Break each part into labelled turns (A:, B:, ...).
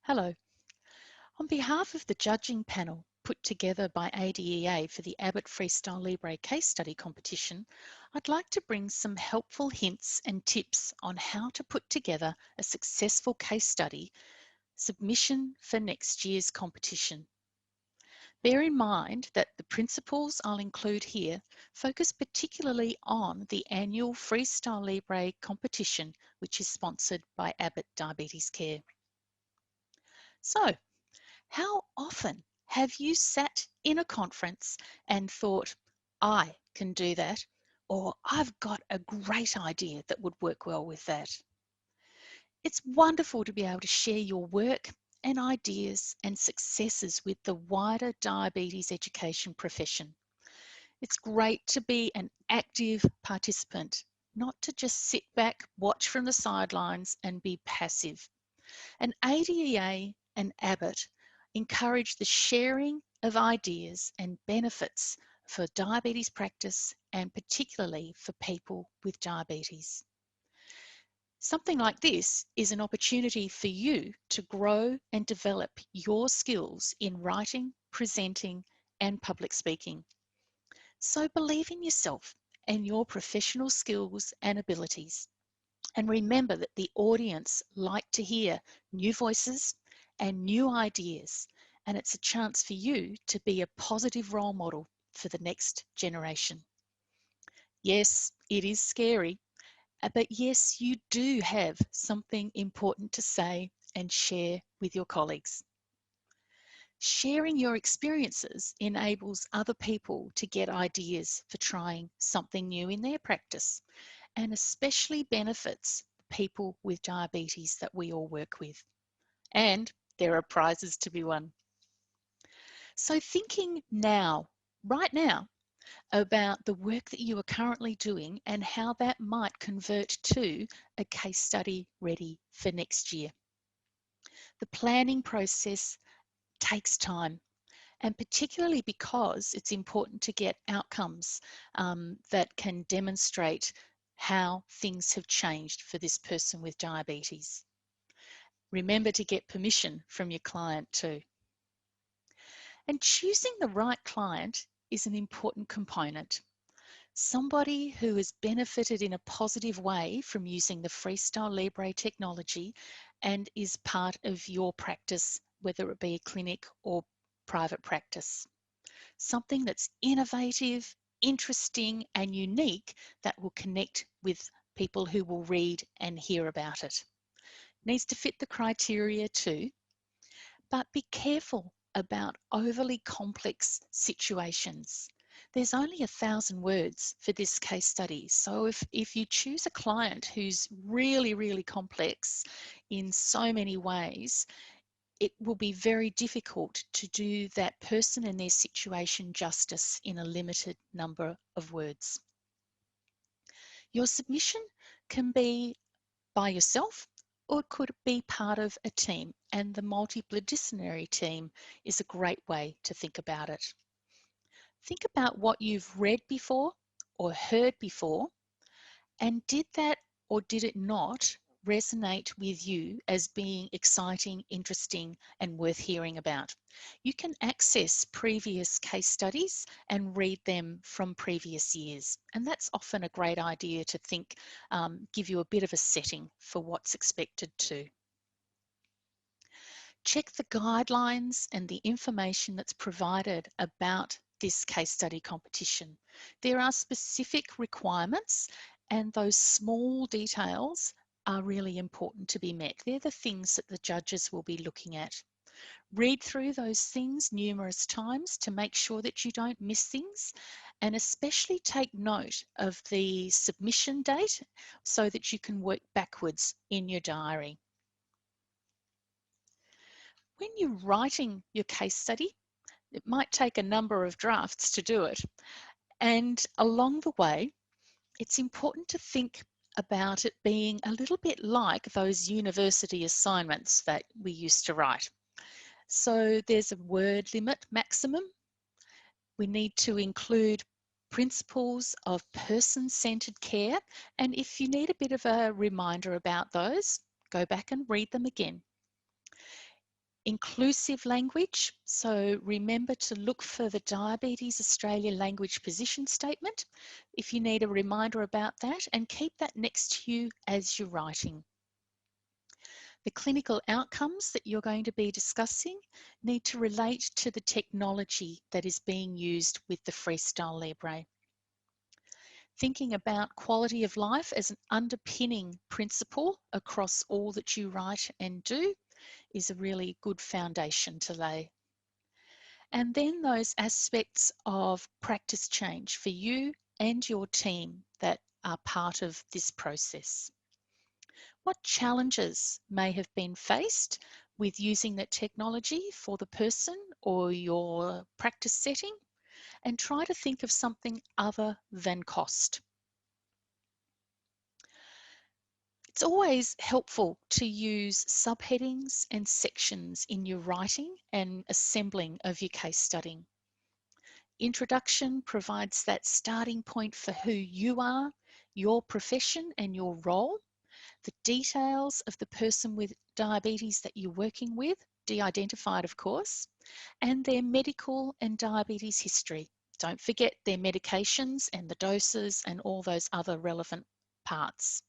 A: Hello. On behalf of the judging panel put together by ADEA for the Abbott Freestyle Libre case study competition, I'd like to bring some helpful hints and tips on how to put together a successful case study submission for next year's competition. Bear in mind that the principles I'll include here focus particularly on the annual Freestyle Libre competition, which is sponsored by Abbott Diabetes Care. So, how often have you sat in a conference and thought, I can do that, or I've got a great idea that would work well with that? It's wonderful to be able to share your work and ideas and successes with the wider diabetes education profession. It's great to be an active participant, not to just sit back, watch from the sidelines and be passive. And ADEA and Abbott encourage the sharing of ideas and benefits for diabetes practice and particularly for people with diabetes. Something like this is an opportunity for you to grow and develop your skills in writing, presenting, and public speaking. So believe in yourself and your professional skills and abilities. And remember that the audience like to hear new voices and new ideas, and it's a chance for you to be a positive role model for the next generation. Yes, it is scary, but yes, you do have something important to say and share with your colleagues. Sharing your experiences enables other people to get ideas for trying something new in their practice, and especially benefits people with diabetes that we all work with. And there are prizes to be won. So thinking now, right now, about the work that you are currently doing and how that might convert to a case study ready for next year. The planning process takes time, and particularly because it's important to get outcomes that can demonstrate how things have changed for this person with diabetes. Remember to get permission from your client too. And choosing the right client is an important component. Somebody who has benefited in a positive way from using the Freestyle Libre technology and is part of your practice, whether it be a clinic or private practice. Something that's innovative, interesting, and unique that will connect with people who will read and hear about it. Needs to fit the criteria too, but be careful about overly complex situations. There's only 1,000 words for this case study. So if you choose a client who's really complex in so many ways, it will be very difficult to do that person and their situation justice in a limited number of words. Your submission can be by yourself, or it could be part of a team, and the multidisciplinary team is a great way to think about it. Think about what you've read before or heard before, and did that or did it not resonate with you as being exciting, interesting, and worth hearing about? You can access previous case studies and read them from previous years. And that's often a great idea to think, give you a bit of a setting for what's expected too. Check the guidelines and the information that's provided about this case study competition. There are specific requirements, and those small details are really important to be met. They're the things that the judges will be looking at. Read through those things numerous times to make sure that you don't miss things, and especially take note of the submission date so that you can work backwards in your diary. When you're writing your case study, it might take a number of drafts to do it. And along the way, it's important to think about it being a little bit like those university assignments that we used to write. So there's a word limit maximum. We need to include principles of person-centered care. And if you need a bit of a reminder about those, go back and read them again. Inclusive language, so remember to look for the Diabetes Australia language position statement if you need a reminder about that, and keep that next to you as you're writing. The clinical outcomes that you're going to be discussing need to relate to the technology that is being used with the Freestyle Libre. Thinking about quality of life as an underpinning principle across all that you write and do is a really good foundation to lay. And then those aspects of practice change for you and your team that are part of this process. What challenges may have been faced with using that technology for the person or your practice setting, and try to think of something other than cost. It's always helpful to use subheadings and sections in your writing and assembling of your case study. Introduction provides that starting point for who you are, your profession and your role, the details of the person with diabetes that you're working with, de-identified of course, and their medical and diabetes history. Don't forget their medications and the doses and all those other relevant parts.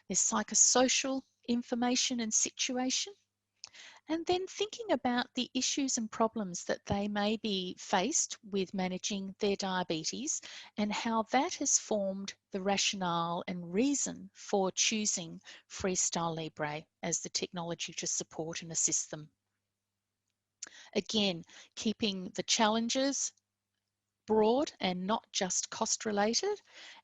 A: There's psychosocial information and situation, and then thinking about the issues and problems that they may be faced with managing their diabetes and how that has formed the rationale and reason for choosing Freestyle Libre as the technology to support and assist them. Again, keeping the challenges broad and not just cost related,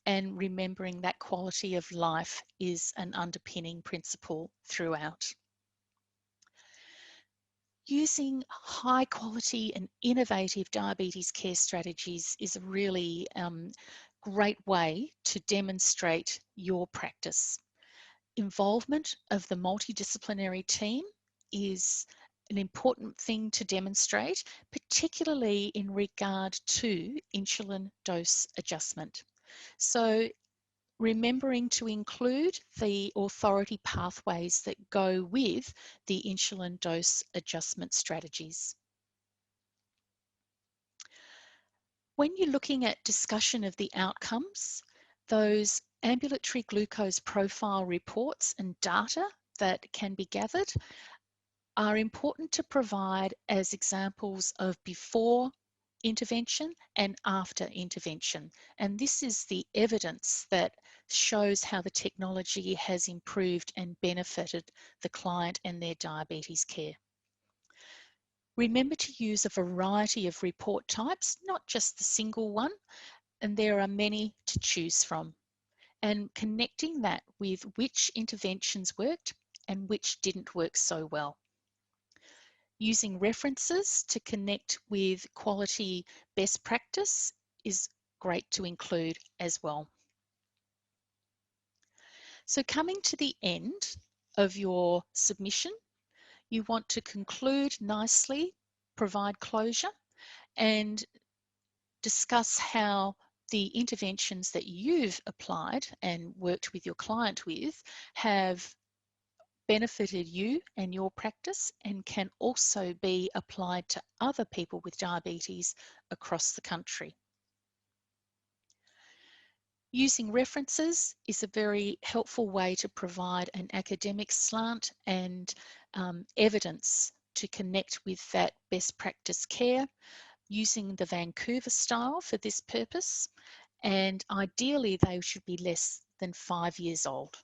A: and remembering that quality of life is an underpinning principle throughout. Using high quality and innovative diabetes care strategies is a really great way to demonstrate your practice. Involvement of the multidisciplinary team is an important thing to demonstrate, particularly in regard to insulin dose adjustment. So remembering to include the authority pathways that go with the insulin dose adjustment strategies. When you're looking at discussion of the outcomes, those ambulatory glucose profile reports and data that can be gathered are important to provide as examples of before intervention and after intervention. And this is the evidence that shows how the technology has improved and benefited the client and their diabetes care. Remember to use a variety of report types, not just the single one, and there are many to choose from. And connecting that with which interventions worked and which didn't work so well. Using references to connect with quality best practice is great to include as well. So coming to the end of your submission, you want to conclude nicely, provide closure, and discuss how the interventions that you've applied and worked with your client with have benefited you and your practice and can also be applied to other people with diabetes across the country. Using references is a very helpful way to provide an academic slant and evidence to connect with that best practice care, using the Vancouver style for this purpose, and ideally they should be less than 5 years old.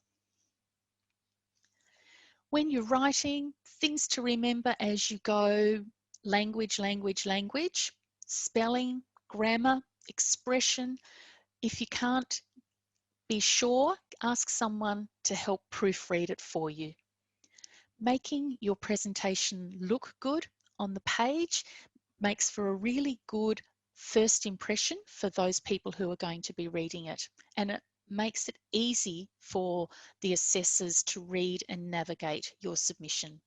A: When you're writing, things to remember as you go: language, language, language, spelling, grammar, expression. If you can't be sure, ask someone to help proofread it for you. Making your presentation look good on the page makes for a really good first impression for those people who are going to be reading it, and it makes it easy for the assessors to read and navigate your submission.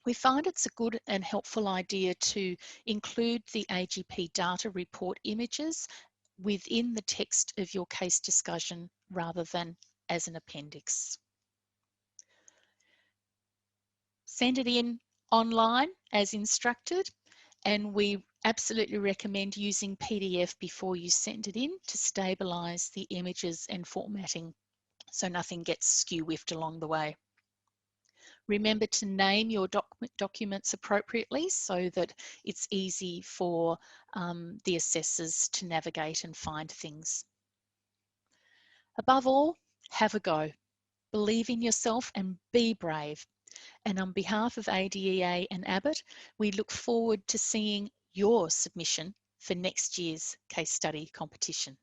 A: We find it's a good and helpful idea to include the AGP data report images within the text of your case discussion rather than as an appendix. Send it in online as instructed, and we absolutely recommend using PDF before you send it in to stabilise the images and formatting so nothing gets skew-whiffed along the way. Remember to name your documents appropriately so that it's easy for the assessors to navigate and find things. Above all, have a go. Believe in yourself and be brave. And on behalf of ADEA and Abbott, we look forward to seeing your submission for next year's case study competition.